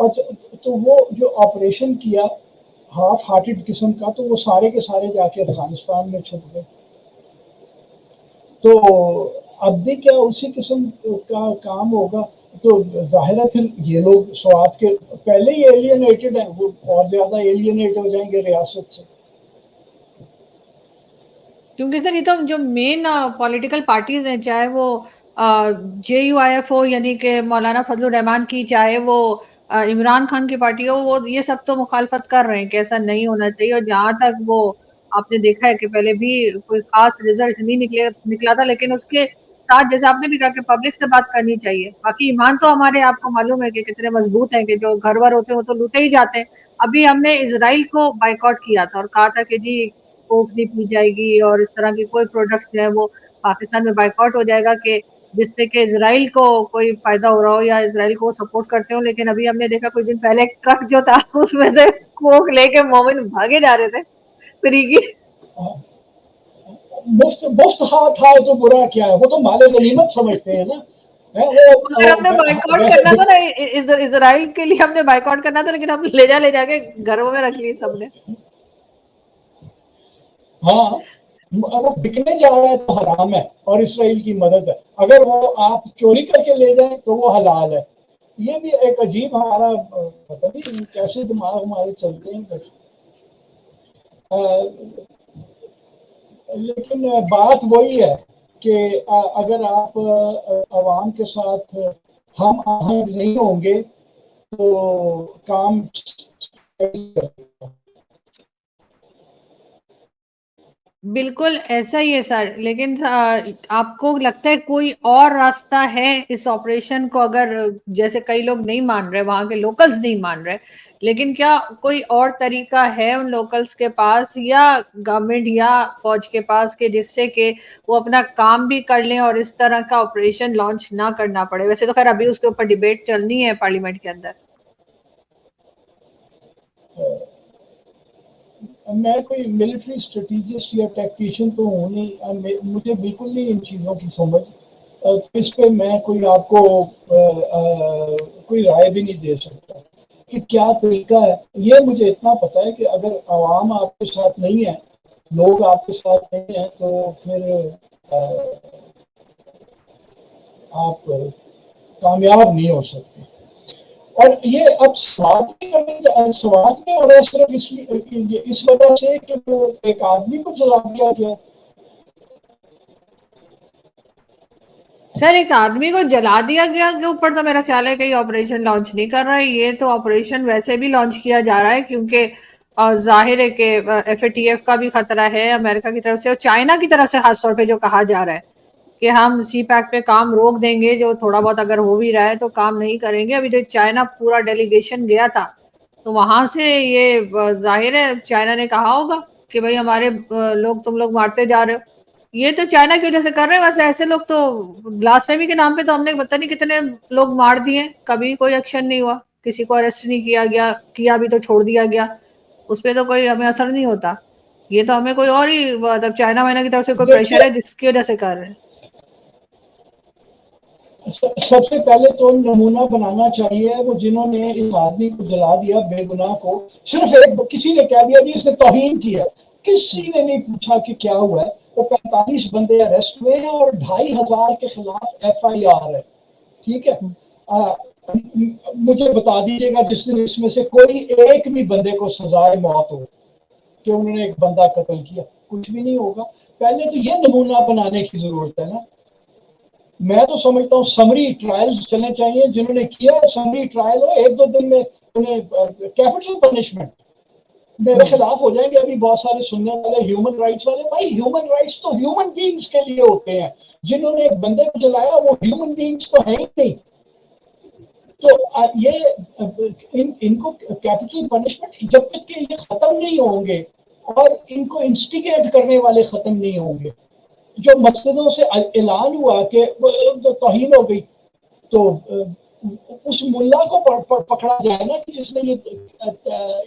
اور تو وہ جو آپریشن کیا ہاف ہارٹڈ قسم کا، تو وہ سارے کے سارے جا کے افغانستان میں چھپ گئے. تو اب بھی کیا اسی قسم کا کام ہوگا؟ تو ظاہر ہے پھر یہ لوگ سوات کے پہلے ہی ایلینیٹڈ ہیں، وہ اور زیادہ ایلینیٹ ہو جائیں گے ریاست سے. کیونکہ سر یہ تو جو مین پولیٹیکل پارٹیز ہیں، چاہے وہ جے یو آئی ایف ہو یعنی کہ مولانا فضل الرحمان کی، چاہے وہ عمران خان کی پارٹی ہو، وہ یہ سب تو مخالفت کر رہے ہیں کہ ایسا نہیں ہونا چاہیے. اور جہاں تک وہ آپ نے دیکھا ہے کہ پہلے بھی کوئی خاص رزلٹ نہیں نکلا تھا، لیکن اس کے ساتھ جیسے آپ نے بھی کہا کہ پبلک سے بات کرنی چاہیے. باقی ایمان تو ہمارے آپ کو معلوم ہے کہ کتنے مضبوط ہیں، کہ جو گھر ور ہوتے ہیں وہ تو لوٹے ہی جاتے ہیں. ابھی ہم نے اسرائیل کو بائیکاٹ کیا تھا اور کہا تھا کہ جی کوک نہیں پی جائے گی اور اس طرح کی کوئی پروڈکٹس جو ہے وہ پاکستان میں بائیکاٹ ہو جائے گا، کہ جس سے کہ اسرائیل کو کوئی فائدہ ہو رہا ہو یا اسرائیل کو سپورٹ کرتے ہو. لیکن ابھی ہم نے دیکھا کچھ دن پہلے ایک ٹرک جو تھا اس میں سے کوک لے کے مومن بھاگے جا رہے تھے فریقی. مفت ہاتھ آئے تو برا کیا ہے، وہ تو مال غنیمت سمجھتے ہیں نا. اگر ہم نے بائیکاٹ ویسے کرنا تھا نا اسرائیل کے لیے، ہم نے بائیکاٹ کرنا تھا، لیکن ہم لے جا کے گھروں میں رکھ لی سب نے. ہاں وہ بکنے جا رہا ہے تو حرام ہے اور اسرائیل کی مدد ہے. اگر وہ آپ چوری کر کے لے جائیں تو وہ حلال ہے. یہ بھی ایک عجیب ہمارا پتہ نہیں کیسے دماغ ہمارے چلتے ہیں. لیکن بات وہی ہے کہ اگر آپ عوام کے ساتھ ہم آہنگ نہیں ہوں گے تو کام بالکل ایسا ہی ہے سر. لیکن آپ کو لگتا ہے کوئی اور راستہ ہے اس آپریشن کو، اگر جیسے کئی لوگ نہیں مان رہے، وہاں کے لوکلز نہیں مان رہے، لیکن کیا کوئی اور طریقہ ہے ان لوکلز کے پاس یا گورنمنٹ یا فوج کے پاس کہ جس سے کہ وہ اپنا کام بھی کر لیں اور اس طرح کا آپریشن لانچ نہ کرنا پڑے؟ ویسے تو خیر ابھی اس کے اوپر ڈیبیٹ چلنی ہے پارلیمنٹ کے اندر. میں کوئی ملٹری اسٹریٹجسٹ یا ٹیکٹیشین تو ہوں نہیں، مجھے بالکل نہیں ان چیزوں کی سمجھ. اس پہ میں کوئی آپ کو کوئی رائے بھی نہیں دے سکتا کہ کیا طریقہ ہے. یہ مجھے اتنا پتا ہے کہ اگر عوام آپ کے ساتھ نہیں ہے، لوگ آپ کے ساتھ نہیں ہیں، تو پھر آپ کامیاب نہیں ہو سکتے. اور یہ اب سوات میں ہو رہا ہے صرف اس وجہ سے کہ وہ ایک آدمی کو جلا دیا گیا. سر ایک آدمی کو جلا دیا گیا کے اوپر تو میرا خیال ہے کہ یہ آپریشن لانچ نہیں کر رہا ہے. یہ تو آپریشن ویسے بھی لانچ کیا جا رہا ہے کیونکہ ظاہر ہے کہ ایف اے ٹی ایف کا بھی خطرہ ہے امریکہ کی طرف سے اور چائنا کی طرف سے، خاص طور پہ جو کہا جا رہا ہے کہ ہم سی پیک پہ کام روک دیں گے، جو تھوڑا بہت اگر ہو بھی رہا ہے تو کام نہیں کریں گے. ابھی جو چائنا پورا ڈیلیگیشن گیا تھا تو وہاں سے یہ ظاہر ہے چائنا نے کہا ہوگا کہ بھئی ہمارے لوگ تم لوگ مارتے جا رہے ہو. یہ تو چائنا کی وجہ سے کر رہے ہیں. ویسے ایسے لوگ تو بلاسفیمی کے نام پہ تو ہم نے پتہ نہیں کتنے لوگ مار دیے، کبھی کوئی ایکشن نہیں ہوا، کسی کو اریسٹ نہیں کیا گیا، کیا بھی تو چھوڑ دیا گیا، اس پہ تو کوئی ہمیں اثر نہیں ہوتا. یہ تو ہمیں کوئی اور ہی مطلب چائنا وائنا کی طرف سے کوئی پریشر دیکھیے، ہے جس کی وجہ سے کر رہے ہیں. سب سے پہلے تو نمونہ بنانا چاہیے وہ جنہوں نے اس آدمی کو جلا دیا بے گناہ کو. صرف ایک کسی نے کہہ دیا کہ اس نے توہین کیا، کسی نے نہیں پوچھا کہ کیا ہوا ہے. وہ 45 بندے اریسٹ ہوئے ہیں اور 2500 کے خلاف ایف آئی آر ہے. ٹھیک ہے، مجھے بتا دیجیے گا جس دن اس میں سے کوئی ایک بھی بندے کو سزائے موت ہو کہ انہوں نے ایک بندہ قتل کیا. کچھ بھی نہیں ہوگا. پہلے تو یہ نمونہ بنانے کی ضرورت ہے نا. میں تو سمجھتا ہوں سمری ٹرائلز چلنے چاہیے. جنہوں نے کیا سمری ٹرائل ہو، 1-2 دن میں انہیں کیپٹل پنشمنٹ میرے خلاف ہو جائیں گے. ابھی بہت سارے سننے والے ہیومن رائٹس والے، بھائی ہیومن رائٹس تو ہیومن بینگز کے لیے ہوتے ہیں. جنہوں نے ایک بندے کو جلایا وہ ہیومن بینگز تو ہیں ہی نہیں. تو یہ ان کو کیپٹل پنشمنٹ جب تک کہ یہ ختم نہیں ہوں گے اور ان کو انسٹیگیٹ کرنے والے ختم نہیں ہوں گے. جو مسجدوں سے اعلان ہوا کہ توہین ہو گئی تو اس ملا کو پکڑا جائے نا کہ جس نے یہ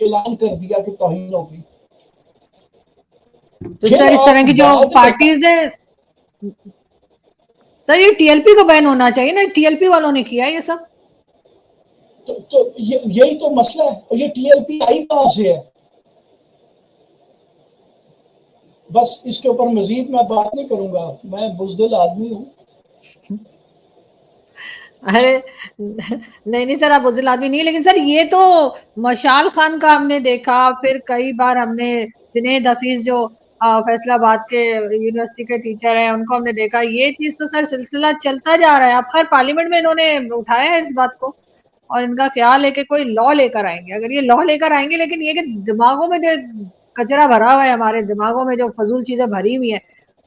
اعلان کر دیا کہ توہین ہو گئی. تو پھر سر اس طرح آپ کی جو بعد میں پارٹیز ہیں، سر یہ ٹی ایل پی کو بین ہونا چاہیے نا. ٹی ایل پی والوں نے کیا یہ سب. تو یہی تو مسئلہ ہے. اور یہ ٹی ایل پی آئی کہاں سے ہے؟ بس اس کے اوپر مزید میں بات نہیں کروں گا، میں بزدل آدمی ہوں. ارے نہیں سر، آپ بزدل آدمی نہیں، لیکن سر یہ تو مشال خان کا ہم نے دیکھا، پھر کئی بار ہم نے جنید حفیظ جو فیصل آباد کے یونیورسٹی کے ٹیچر ہیں ان کو ہم نے دیکھا. یہ چیز تو سر سلسلہ چلتا جا رہا ہے. اب خیر پارلیمنٹ میں انہوں نے اٹھایا ہے اس بات کو، اور ان کا خیال ہے کہ کوئی لا لے کر آئیں گے. اگر یہ لا لے کر آئیں گے، لیکن یہ کہ دماغوں میں جو کچرا بھرا ہوا ہے، ہمارے دماغوں میں جو فضول چیزیں بھری ہوئی ہیں،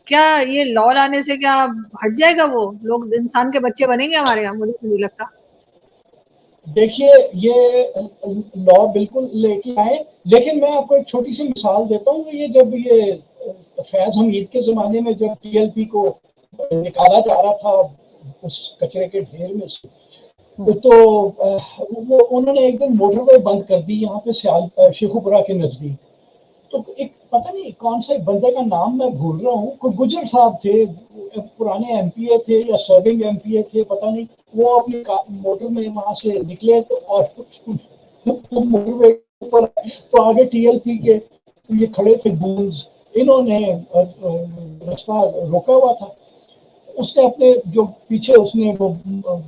کیا یہ لا لانے سے کیا ہٹ جائے گا؟ وہ لوگ انسان کے بچے بنیں گے ہمارے یہاں؟ مجھے نہیں لگتا. دیکھیے یہ لا بالکل لے کے آئے، لیکن میں آپ کو ایک چھوٹی سی مثال دیتا ہوں. یہ جب یہ فیض حمید کے زمانے میں جب ٹی ایل پی کو نکالا جا رہا تھا اس کچرے کے ڈھیر میں سے، تو وہ انہوں نے ایک دن موٹر وے بند کر دی یہاں پہ شیخوپورہ کے نزدیک. تو ایک پتہ نہیں کون سا بندے کا نام میں بھول رہا ہوں، کوئی گجر صاحب تھے، پرانے ایم پی اے تھے یا سرونگ ایم پی اے تھے پتہ نہیں، وہ اپنی موٹر میں وہاں سے نکلے تو اور موٹر وے اوپر تو آگے ٹی ایل پی کے یہ کھڑے تھے گونز، انہوں نے رستہ روکا ہوا تھا. اس نے اپنے جو پیچھے اس نے وہ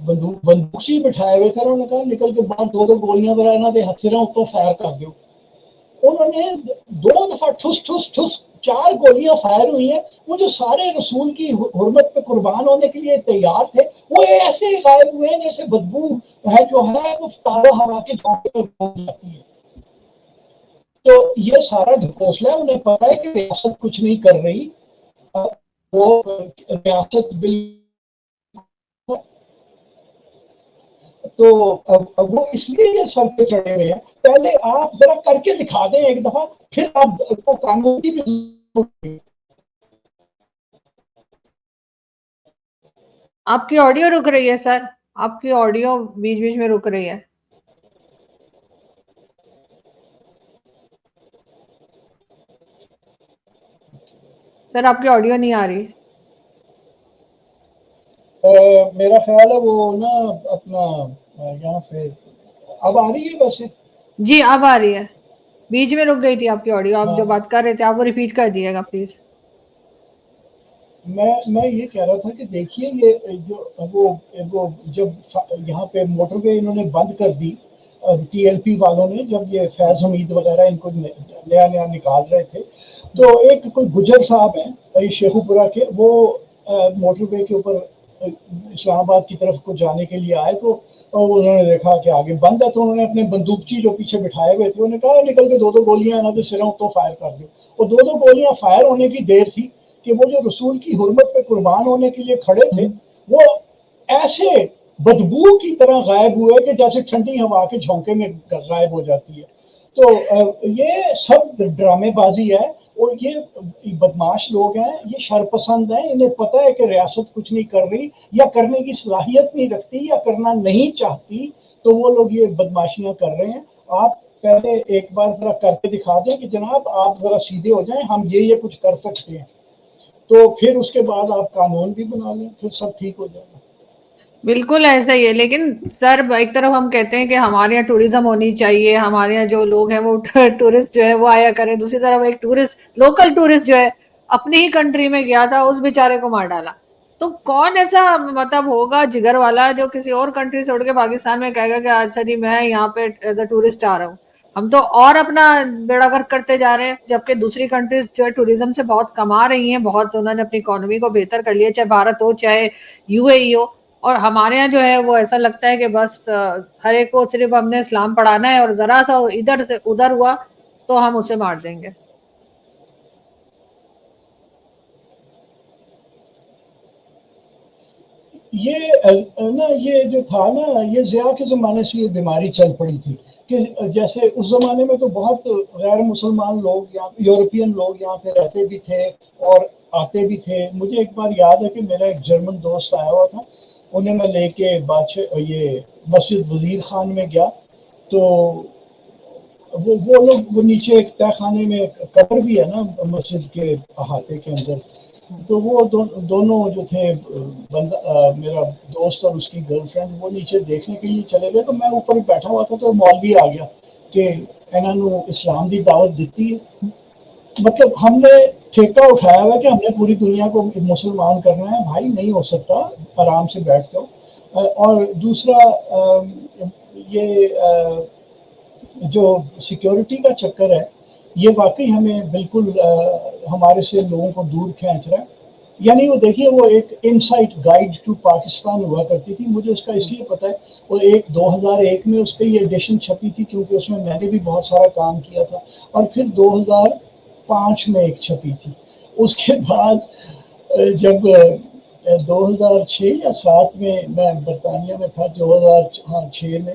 بندوقچی بٹھائے ہوئے تھے، انہوں نے کہا نکل کے باہر دو گولیاں برانا دے ہتھ سے رہا تو فائر کر دو. انہوں نے 2 دفعہ ٹھس ٹھس ٹھس 4 گولیاں فائر ہوئی ہیں. وہ جو سارے رسول کی حرمت پہ قربان ہونے کے لیے تیار تھے، وہ ایسے غائب ہوئے ہیں جیسے بدبو ہے جو ہے وہ تازہ ہوا کے جھونکے میں پہنچ جاتی ہے. تو یہ سارا ڈھکوسلا ہے. انہیں پتا ہے کہ ریاست کچھ نہیں کر رہی، وہ ریاست تو وہ اس لیے یہ سر پہ چڑھے ہوئے ہیں. پہلے آپ ذرا کر کے دکھا دیں ایک دفعہ، پھر آپ کو قانون کی بھی. آپ کی آڈیو رک رہی ہے سر، آپ کی آڈیو بیچ بیچ میں رک رہی ہے. سر آپ کی آڈیو نہیں آ رہی. میرا خیال ہے وہ نا اپنا یہاں پہ اب آ رہی ہے ویسے؟ جی اب آ رہی ہے، بیچ میں رک گئی تھی آپ کی آڈیو. آپ جو ہاں، بات کر رہے تھے آپ وہ ریپیٹ کر دیے گا پلیز. میں یہ کہہ رہا تھا کہ دیکھیے یہ جو وہ جب یہاں پہ موٹر وے انہوں نے بند کر دی ٹی ایل پی والوں نے، جب یہ فیض حمید وغیرہ ان کو نیا نکال رہے تھے، تو ایک کوئی گجر صاحب ہیں شیخوپورہ کے، وہ موٹر وے کے اوپر اسلام آباد کی طرف کو جانے کے لیے آئے. تو انہوں نے دیکھا کہ آگے بند ہے، تو انہوں نے اپنے بندوقچی جو پیچھے بٹھائے ہوئے تھے انہوں نے کہا نکل کے 2 گولیاں نہ تو سروں تو فائر کر دو. اور 2 گولیاں فائر ہونے کی دیر تھی کہ وہ جو رسول کی حرمت پہ قربان ہونے کے لیے کھڑے تھے وہ ایسے بدبو کی طرح غائب ہوئے کہ جیسے ٹھنڈی ہوا کے جھونکے میں غائب ہو جاتی ہے. تو یہ سب ڈرامے بازی ہے، اور یہ بدماش لوگ ہیں، یہ شرپسند ہیں. انہیں پتہ ہے کہ ریاست کچھ نہیں کر رہی یا کرنے کی صلاحیت نہیں رکھتی یا کرنا نہیں چاہتی، تو وہ لوگ یہ بدماشیاں کر رہے ہیں. آپ پہلے ایک بار ذرا کر کے دکھا دیں کہ جناب آپ ذرا سیدھے ہو جائیں، ہم یہ کچھ کر سکتے ہیں، تو پھر اس کے بعد آپ قانون بھی بنا لیں، پھر سب ٹھیک ہو جائے گا. بالکل ایسا ہی ہے. لیکن سر ایک طرف ہم کہتے ہیں کہ ہمارے یہاں ٹوریزم ہونی چاہیے، ہمارے یہاں جو لوگ ہیں وہ ٹورسٹ جو ہے وہ آیا کریں. دوسری طرف ایک لوکل ٹورسٹ جو ہے اپنی ہی کنٹری میں گیا تھا، اس بیچارے کو مار ڈالا. تو کون ایسا مطلب ہوگا جگر والا جو کسی اور کنٹری سے اڑ کے پاکستان میں کہے گا کہ اچھا جی میں یہاں پہ ایز اے ٹورسٹ آ رہا ہوں. ہم تو اور اپنا بیڑا غرق کرتے جا رہے ہیں، جبکہ دوسری کنٹریز جو ہے ٹوریزم سے بہت کما رہی ہیں، بہت انہوں نے اپنی اکانومی کو بہتر کر لیا، چاہے بھارت ہو چاہے یو اے ای ہو. اور ہمارے یہاں جو ہے وہ ایسا لگتا ہے کہ بس ہر ایک کو صرف ہم نے اسلام پڑھانا ہے، اور ذرا سا ادھر سے ادھر ہوا تو ہم اسے مار دیں گے. یہ جو تھا نا، یہ ضیاء کے زمانے سے یہ بیماری چل پڑی تھی کہ جیسے اس زمانے میں تو بہت غیر مسلمان لوگ یورپین لوگ یہاں پہ رہتے بھی تھے اور آتے بھی تھے. مجھے ایک بار یاد ہے کہ میرا ایک جرمن دوست آیا ہوا تھا، انہیں میں لے کے یہ مسجد وزیر خان میں گیا. تو وہ لوگ وہ نیچے ایک تہ خانے میں قبر بھی ہے نا مسجد کے احاطے کے اندر، تو وہ دونوں جو تھے بندہ میرا دوست اور اس کی گرل فرینڈ وہ نیچے دیکھنے کے لیے چلے گئے, تو میں اوپر بیٹھا ہوا تھا تو مولوی آ گیا کہ انہوں نے اسلام دی دعوت دیتی ہے. مطلب ہم نے ٹھیکہ اٹھایا ہوا کہ ہم نے پوری دنیا کو مسلمان کرنا ہے. بھائی نہیں ہو سکتا, آرام سے بیٹھ جاؤ. اور دوسرا یہ جو سیکیورٹی کا چکر ہے یہ واقعی ہمیں بالکل ہمارے سے لوگوں کو دور کھینچ رہا ہے. یعنی وہ دیکھیے وہ ایک انسائٹ گائیڈ ٹو پاکستان ہوا کرتی تھی, مجھے اس کا اس لیے پتا ہے, وہ 2001 میں اس کی یہ ایڈیشن چھپی تھی کیونکہ اس میں نے بھی بہت سارا کام کیا تھا, اور پھر 2005 میں ایک چھپی تھی. اس کے بعد جب 2006 یا 7 میں برطانیہ میں تھا, 2006 میں,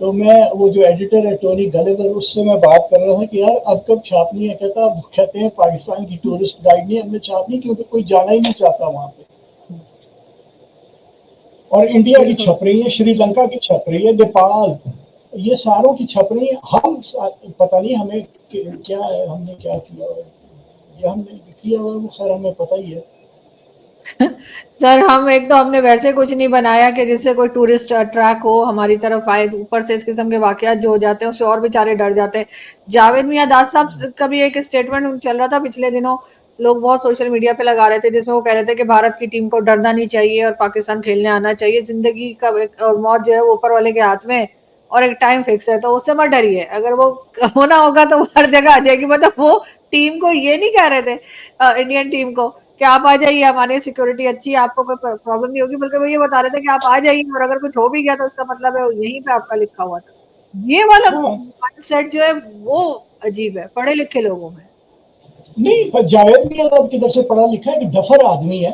تو میں وہ جو ایڈیٹر ہے ٹونی گلیور اس سے میں بات کر رہا تھا کہ یار اب کب چھاپنی ہے. کہتے ہیں پاکستان کی ٹورسٹ گائیڈ نہیں ہم نے چھاپنی کیونکہ کوئی جانا ہی نہیں چاہتا وہاں پہ. اور انڈیا کی چھپ رہی ہے, شری لنکا کی چھپ رہی ہے, نیپال, یہ ساروں کی چھپ رہی ہے. ہم پتہ نہیں ہمیں کیا ہے, ہم نے کیا کیا ہوا, یہ ہم نے کیا ہوا وہ خیر ہمیں پتہ ہی ہے. سر ہم نے ویسے کچھ نہیں بنایا کہ جس سے کوئی ٹورسٹ اٹریکٹ ہو ہماری طرف آئے. اوپر سے اس قسم کے واقعات جو ہو جاتے ہیں اس سے اور بیچارے ڈر جاتے ہیں. جاوید میاں داد صاحب کا بھی ایک اسٹیٹمنٹ چل رہا تھا پچھلے دنوں, لوگ بہت سوشل میڈیا پہ لگا رہے تھے, جس میں وہ کہہ رہے تھے کہ بھارت کی ٹیم کو ڈرنا نہیں چاہیے اور پاکستان کھیلنے آنا چاہیے. زندگی کا اور موت جو ہے وہ اوپر والے کے ہاتھ میں, اور ایک ٹائم فکس ہے, تو اس سے مت ڈریے. اگر وہ ہونا ہوگا تو وہ ہر جگہ آ جائے گی. مطلب وہ ٹیم کو یہ نہیں کہہ رہے تھے, انڈین ٹیم کو, کہ آپ آ جائیے, ہماری سیکورٹی اچھی ہے, آپ کو کوئی پرابلم نہیں ہوگی, بلکہ وہ یہ بتا رہے تھے کہ آپ آ جائیے, اور اگر کچھ ہو بھی گیا تو اس کا مطلب ہے یہیں پہ آپ کا لکھا ہوا تھا. یہ والا ہاں مائنڈ سیٹ جو ہے وہ عجیب ہے پڑھے لکھے لوگوں میں. نہیں, جاوید میاں داد کدھر سے پڑھا لکھا ہے, کہ ڈفر آدمی ہے.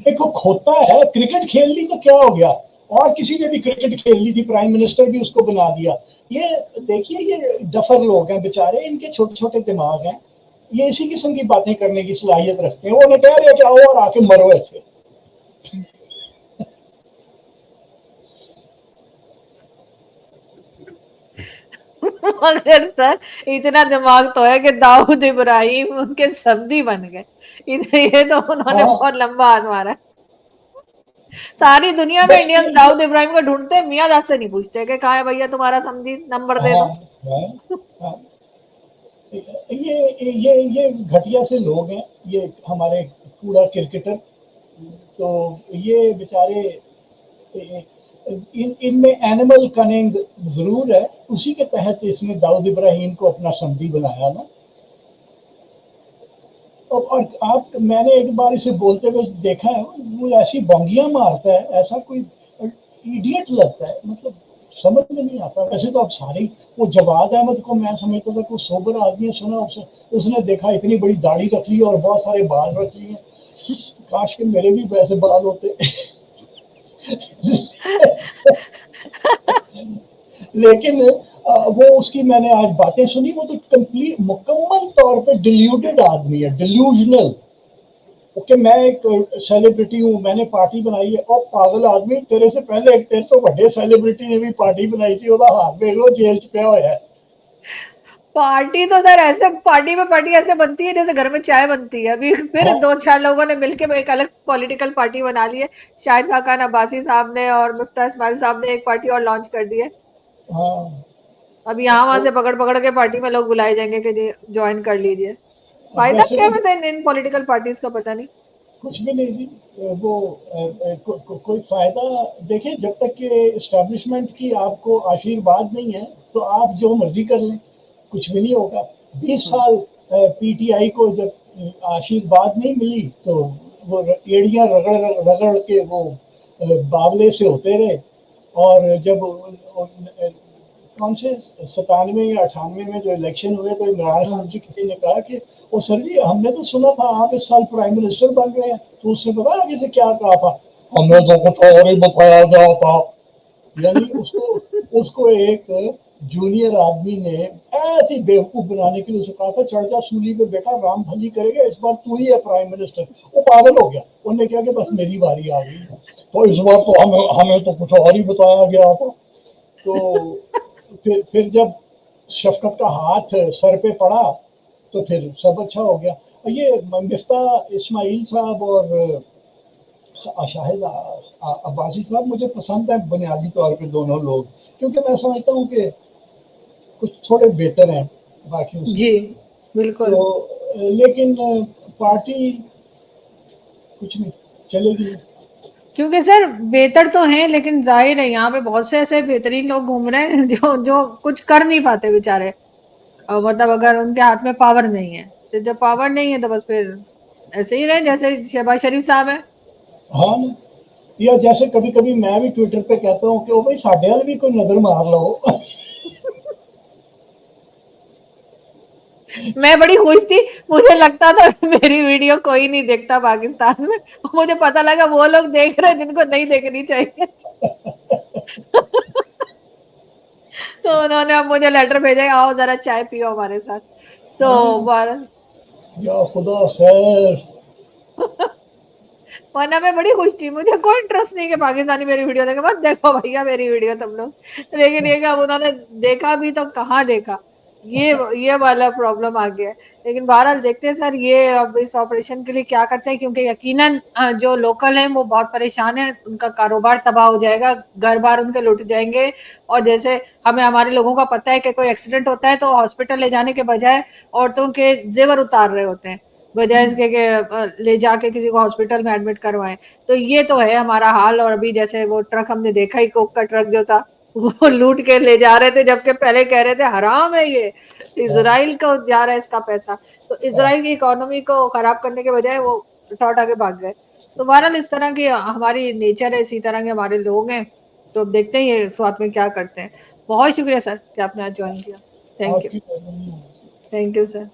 ایک وہ کھوتا ہے, کرکٹ کھیل لی تو کیا ہو گیا, اور کسی نے بھی کرکٹ کھیل لی تھی, پرائم منسٹر بھی اس کو بنا دیا. یہ دیکھیے یہ ڈفر لوگ ہیں بیچارے, ان کے چھوٹے چھوٹے دماغ ہیں, یہ اسی قسم کی باتیں کرنے کی صلاحیت رکھتے ہیں. وہ انہیں کہہ رہے کہ آؤ اور آ کے مرو ایسے. مگر سر اتنا دماغ تو ہے کہ داؤد ابراہیم ان کے سمدھی بن گئے. یہ تو انہوں نے ہاں بہت لمبا ہاتھ مارا. ساری دنیا میں بس انڈین داؤد ابراہیم کو ڈھونڈتے, میاں داد سے نہیں پوچھتے کہ کہاں ہے بھیا تمہارا سمدھی, نمبر دے ہاں دو. ہاں ہاں, یہ گھٹیا سے لوگ ہیں یہ ہمارے پورا کرکٹر. تو یہ بیچارے ان میں اینیمل کننگ ضرور ہے, اسی کے تحت اس نے داؤد ابراہیم کو اپنا سمدھی بنایا نا. اور آپ, میں نے ایک بار اسے بولتے ہوئے دیکھا ہے, وہ ایسی بونگیاں مارتا ہے, ایسا کوئی ایڈیٹ لگتا ہے, مطلب سمجھ میں نہیں آتا. ویسے تو اب سارے, وہ جواد احمد کو میں سمجھتا تھا کہ وہ سوبر آدمی ہے, سنا اس نے دیکھا اتنی بڑی داڑھی رکھ لی اور بہت سارے بال رکھ لیے, کاش کہ میرے بھی ویسے بال ہوتے. لیکن وہ اس کی میں نے آج باتیں سنی, وہ تو کمپلیٹ مکمل طور پہ ڈیلیوٹڈ آدمی ہے, ڈیلیوژنل. کہ میں ایک سیلیبریٹی ہوں, میں نے پارٹی بنائی ہے. اور پاگل آدمی, تیرے سے پہلے ایک تیرے تو بڑے سیلیبریٹی نے بھی پارٹی بنائی تھی, وہ ہاتھ دیکھ لو جیل چ پیا ہوا ہے. پارٹی تو سر ایسے, پارٹی میں پارٹی ایسے بنتی ہے جیسے گھر میں چائے بنتی ہے. ابھی پھر ہاں 2-4 لوگوں نے مل کے ایک الگ پولیٹیکل پارٹی بنا لی ہے. شاہد خاقان عباسی صاحب نے اور مفتاح اسماعیل صاحب نے ایک پارٹی اور لانچ کر دی ہے. ہاں, اب یہاں وہاں سے پکڑ پکڑ کے پارٹی میں لوگ بلائے جائیں گے کہ جی جوائن کر لیجئے. فائدہ ویسے کیا ہے ان پولیٹیکل پارٹیز کا, پتہ نہیں. کچھ بھی نہیں جی. وہ کوئی فائدہ دیکھیں, جب تک کہ اسٹیبلشمنٹ کی آپ کو آشیرواد نہیں ہے تو آپ جو مرضی کر لیں, کچھ بھی نہیں ہوگا. 20 سال پی ٹی آئی کو جب آشیرواد نہیں ملی تو وہ ایڑیاں رگڑ رگڑ کے وہ بابلے سے ہوتے رہے. اور جب کون سے 97 یا 98 میں جو الیکشن ہوئے تو عمران خان جی کسی نے کہا کہ وہ سر جی ہم نے تو سنا تھا آپ اس سال پرائم منسٹر بن رہے ہیں, تو اس نے پتا آگے سے کیا کہا تھا, ہم نے تو کچھ اور ہی بتایا گیا تھا. یعنی اس کو ایک جونیئر آدمی نے ایسی بیوقوف بنانے کے لیے اسے کہا تھا چڑھ جا سولی پہ بیٹا, رام بھلی کرے گا, اس بار تو ہی ہے پرائم منسٹر. وہ پاگل ہو گیا, انہوں نے کہا کہ بس میری باری آ گئی, تو اس بار تو ہمیں تو کچھ اور ہی بتایا گیا تھا. تو پھر جب شفقت کا ہاتھ سر پہ پڑا تو پھر سب اچھا ہو گیا. یہ مفتاح اسماعیل صاحب اور شاہد عباسی صاحب مجھے پسند ہے بنیادی طور پہ دونوں لوگ، کیونکہ میں سمجھتا ہوں کہ کچھ تھوڑے بہتر ہیں باقیوں سے، جی بالکل. تو لیکن پارٹی کچھ نہیں چلے گی. کیونکہ سر بہتر تو ہیں لیکن ظاہر ہے یہاں پہ بہت سے ایسے بہترین لوگ گھوم رہے ہیں جو کچھ کر نہیں پاتے بےچارے، مطلب اگر ان کے ہاتھ میں پاور نہیں ہے تو جب پاور نہیں ہے تو بس پھر ایسے ہی رہے جیسے شہباز شریف صاحب ہیں. ہاں نا، یا جیسے کبھی کبھی میں بھی ٹویٹر پہ کہتا ہوں کہ وہ بھائی ساڈے وال بھی کوئی نظر مار لو. میں بڑی خوش تھی، مجھے لگتا تھا میری ویڈیو کوئی نہیں دیکھتا پاکستان میں، مجھے پتا لگا وہ لوگ دیکھ رہے ہیں جن کو نہیں دیکھنی چاہیے. تو انہوں نے اب مجھے لیٹر بھیجا آؤ ذرا چائے پیو ہمارے ساتھ. تو یا خدا خیر. ورنہ میں بڑی خوش تھی، مجھے کوئی انٹرسٹ نہیں کہ پاکستانی میری ویڈیو دیکھے، بس دیکھو بھیا میری ویڈیو تم لوگ. لیکن یہ کہ اب انہوں نے دیکھا بھی تو کہاں دیکھا، یہ والا پرابلم آ گیا ہے. لیکن بہرحال دیکھتے ہیں سر یہ اب اس آپریشن کے لیے کیا کرتے ہیں، کیونکہ یقیناً جو لوکل ہیں وہ بہت پریشان ہیں، ان کا کاروبار تباہ ہو جائے گا، گھر بار ان کے لٹ جائیں گے. اور جیسے ہمیں ہمارے لوگوں کا پتہ ہے کہ کوئی ایکسیڈنٹ ہوتا ہے تو ہاسپٹل لے جانے کے بجائے عورتوں کے زیور اتار رہے ہوتے ہیں بجائے اس کے کہ لے جا کے کسی کو ہاسپٹل میں ایڈمٹ کروائیں. تو یہ تو ہے ہمارا حال. اور ابھی جیسے وہ ٹرک ہم نے دیکھا ہی، کوک کا ٹرک جو تھا وہ لوٹ کے لے جا رہے تھے، جبکہ پہلے کہہ رہے تھے حرام ہے، یہ اسرائیل کو جا رہا ہے اس کا پیسہ. تو اسرائیل کی اکانومی کو خراب کرنے کے بجائے وہ اٹھا اٹھا کے بھاگ گئے. تو بہرحال اس طرح کی ہماری نیچر ہے، اسی طرح کے ہمارے لوگ ہیں. تو اب دیکھتے ہیں یہ سوات میں کیا کرتے ہیں. بہت شکریہ سر کہ آپ نے آج جوائن کیا. Thank you. آپ کی تھینک یو سر.